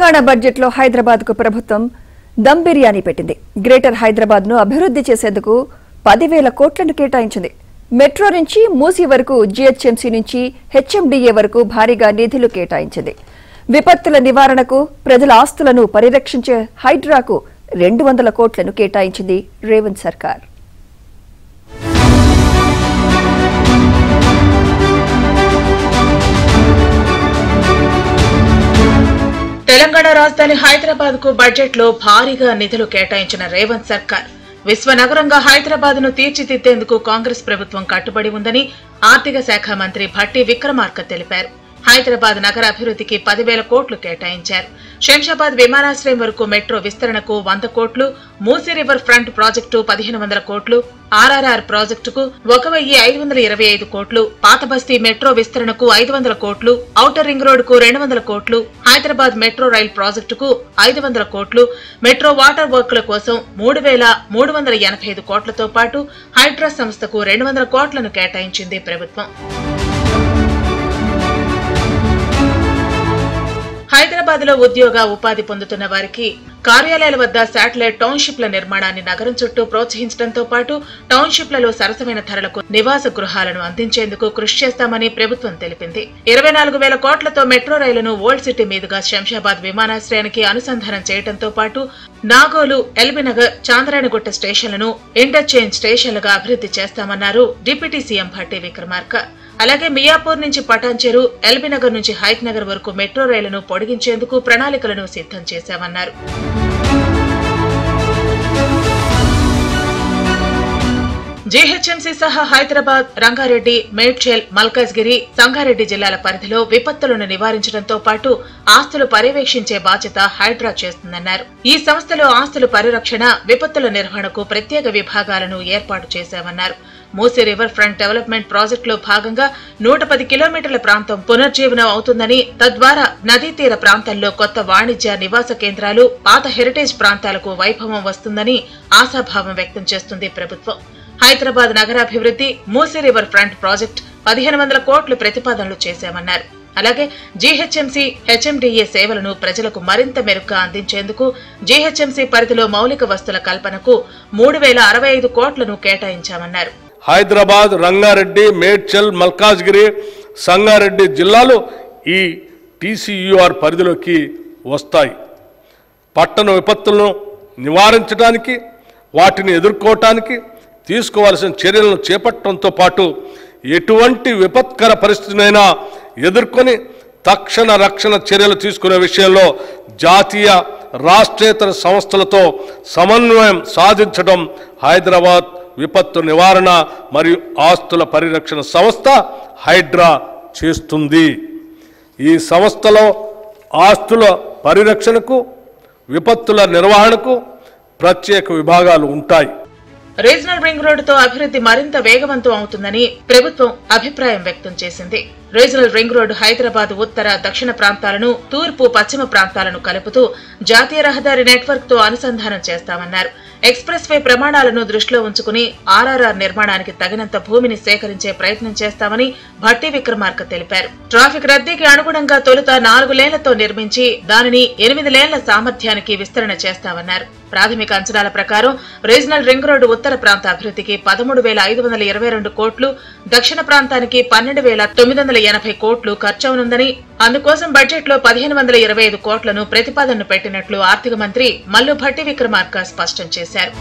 తెలంగాణ బడ్జెట్లో హైదరాబాద్కు ప్రభుత్వం దమ్ బిర్యానీ పెట్టింది. గ్రేటర్ హైదరాబాద్ను అభివృద్ధి చేసేందుకు 10,000 కోట్లను కేటాయించింది. మెట్రో నుంచి మూసీ వరకు, జీహెచ్ఎంసీ నుంచి హెచ్ఎండిఏ వరకు భారీగా నిధులు కేటాయించింది. విపత్తుల నివారణకు, ప్రజల ఆస్తులను పరిరక్షించే హైడ్రాకు 200 కోట్లను కేటాయించింది రేవంత్ సర్కార్. తెలంగాణ రాజధాని హైదరాబాద్ కు బడ్జెట్ లో భారీగా నిధులు కేటాయించిన రేవంత్ సర్కార్ విశ్వనగరంగా హైదరాబాద్ ను తీర్చిదిద్దేందుకు కాంగ్రెస్ ప్రభుత్వం కట్టుబడి ఉందని ఆర్థిక శాఖ మంత్రి భట్టి విక్రమార్క తెలిపారు. హైదరాబాద్ నగర అభివృద్ధికి 10,000 కోట్లు కేటాయించారు. శంషాబాద్ విమానాశ్రయం వరకు మెట్రో విస్తరణకు 100 కోట్లు, మూసీ రివర్ ఫ్రంట్ ప్రాజెక్టు 1,500 కోట్లు, ఆర్ఆర్ఆర్ ప్రాజెక్టుకు 1,525 కోట్లు, పాత బస్తీ మెట్రో విస్తరణకు 500 కోట్లు, ఔటర్ రింగ్ రోడ్ కు 200 కోట్లు, హైదరాబాద్ మెట్రో రైల్ ప్రాజెక్టుకు 500 కోట్లు, మెట్రో వాటర్ వర్కుల కోసం 3,385 కోట్లతో పాటు హైడ్రా సంస్థకు 200 కోట్లను కేటాయించింది ప్రభుత్వం. హైదరాబాద్ లో ఉద్యోగ ఉపాధి పొందుతున్న వారికి కార్యాలయాల వద్ద శాటిలైట్ టౌన్షిప్ల నిర్మాణాన్ని నగరం చుట్టూ ప్రోత్సహించడంతో పాటు టౌన్షిప్లలో సరసమైన ధరలకు నివాస గృహాలను అందించేందుకు కృషి చేస్తామని ప్రభుత్వం తెలిపింది. 24,000 కోట్లతో మెట్రో రైలును ఓల్డ్ సిటీ మీదుగా శంషాబాద్ విమానాశ్రయానికి అనుసంధానం చేయడంతో పాటు నాగోలు, ఎల్బీనగర్, చాంద్రాయణగుట్ట స్టేషన్లను ఇంటర్చేంజ్ స్టేషన్లుగా అభివృద్ధి చేస్తామన్నారు డిప్యూటీ సీఎం భట్టి విక్రమార్క. అలాగే మియాపూర్ నుంచి పటాన్చెరు, ఎల్బీనగర్ నుంచి హైత్ నగర్ వరకు మెట్రో రైలును పొడిగించేందుకు ప్రణాళికలను సిద్ధం చేశామన్నారు. జీహెచ్ఎంసీ సహా హైదరాబాద్, రంగారెడ్డి, మేడ్చల్, మల్కాజ్గిరి, సంగారెడ్డి జిల్లాల పరిధిలో విపత్తులను నివారించడంతో పాటు ఆస్తులు పర్యవేక్షించే బాధ్యత హైడ్రా చేస్తుందన్నారు. ఈ సంస్థలో ఆస్తుల పరిరక్షణ, విపత్తుల నిర్వహణకు ప్రత్యేక విభాగాలను ఏర్పాటు చేశామన్నారు. మూసీ రివర్ ఫ్రంట్ డెవలప్మెంట్ ప్రాజెక్టులో భాగంగా 110 కిలోమీటర్ల ప్రాంతం పునర్జీవనం అవుతుందని, తద్వారా నదీ తీర ప్రాంతాల్లో కొత్త వాణిజ్య, నివాస కేంద్రాలు, పాత హెరిటేజ్ ప్రాంతాలకు వైభవం వస్తుందని ఆశాభావం వ్యక్తం చేస్తుంది ప్రభుత్వం. హైదరాబాద్ నగరాభివృద్ధి, మూసీ రివర్ ఫ్రంట్ ప్రాజెక్ట్ 1,500 కోట్లు ప్రతిపాదనలు చేశామన్నారు. అలాగే జీహెచ్ఎంసీ, హెచ్ఎండిఏ సేవలను ప్రజలకు మరింత మెరుగ్గా అందించేందుకు జీహెచ్ఎంసీ పరిధిలో మౌలిక వస్తుల కల్పనకు 3,065 కోట్లను కేటాయించామన్నారు. హైదరాబాద్, రంగారెడ్డి, మేడ్చల్, మల్కాజ్గిరి, సంగారెడ్డి జిల్లాలు ఈ టీసీయూఆర్ పరిధిలోకి వస్తాయి. పట్టణ విపత్తులను నివారించడానికి, వాటిని ఎదుర్కోవటానికి తీసుకోవాల్సిన చర్యలను చేపట్టడంతో పాటు ఎటువంటి విపత్కర పరిస్థితినైనా ఎదుర్కొని తక్షణ రక్షణ చర్యలు తీసుకునే విషయంలో జాతీయ, రాష్ట్రేతర సంస్థలతో సమన్వయం సాధించడం హైదరాబాద్ విపత్తు నివారణ మరియు ఆస్తుల పరిరక్షణ సంస్థ హైడ్రా చేస్తుంది. ఈ సంస్థలో ఆస్తుల పరిరక్షణకు, విపత్తుల నిర్వహణకు ప్రత్యేక విభాగాలు ఉంటాయి. రీజనల్ రింగ్ రోడ్డుతో అభివృద్ధి మరింత వేగవంతం అవుతుందని ప్రభుత్వం అభిప్రాయం వ్యక్తం చేసింది. రీజనల్ రింగ్ రోడ్డు హైదరాబాద్ ఉత్తర, దక్షిణ ప్రాంతాలను, తూర్పు, పశ్చిమ ప్రాంతాలను కలుపుతూ జాతీయ రహదారి నెట్వర్క్ తో అనుసంధానం చేస్తామన్నారు. ఎక్స్ప్రెస్ వే ప్రమాణాలను దృష్టిలో ఉంచుకుని ఆర్ఆర్ఆర్ నిర్మాణానికి తగినంత భూమిని సేకరించే ప్రయత్నం చేస్తామని భట్టి విక్రమార్క తెలిపారు. ట్రాఫిక్ రద్దీకి అనుగుణంగా తొలుత 4 లేన్లతో నిర్మించి దానిని 8 లేన్ల సామర్థ్యానికి విస్తరణ చేస్తామన్నారు. ప్రాథమిక అంచనాల ప్రకారం రీజనల్ రింగ్ రోడ్డు ఉత్తర ప్రాంత అభివృద్ధికి 13,522 కోట్లు, దక్షిణ ప్రాంతానికి 12,980 కోట్లు ఖర్చవునుందని, అందుకోసం బడ్జెట్ లో 1,525 కోట్లను ప్రతిపాదనను పెట్టినట్లు ఆర్థిక మంత్రి మల్లు భట్టి విక్రమార్క స్పష్టం చేశారు.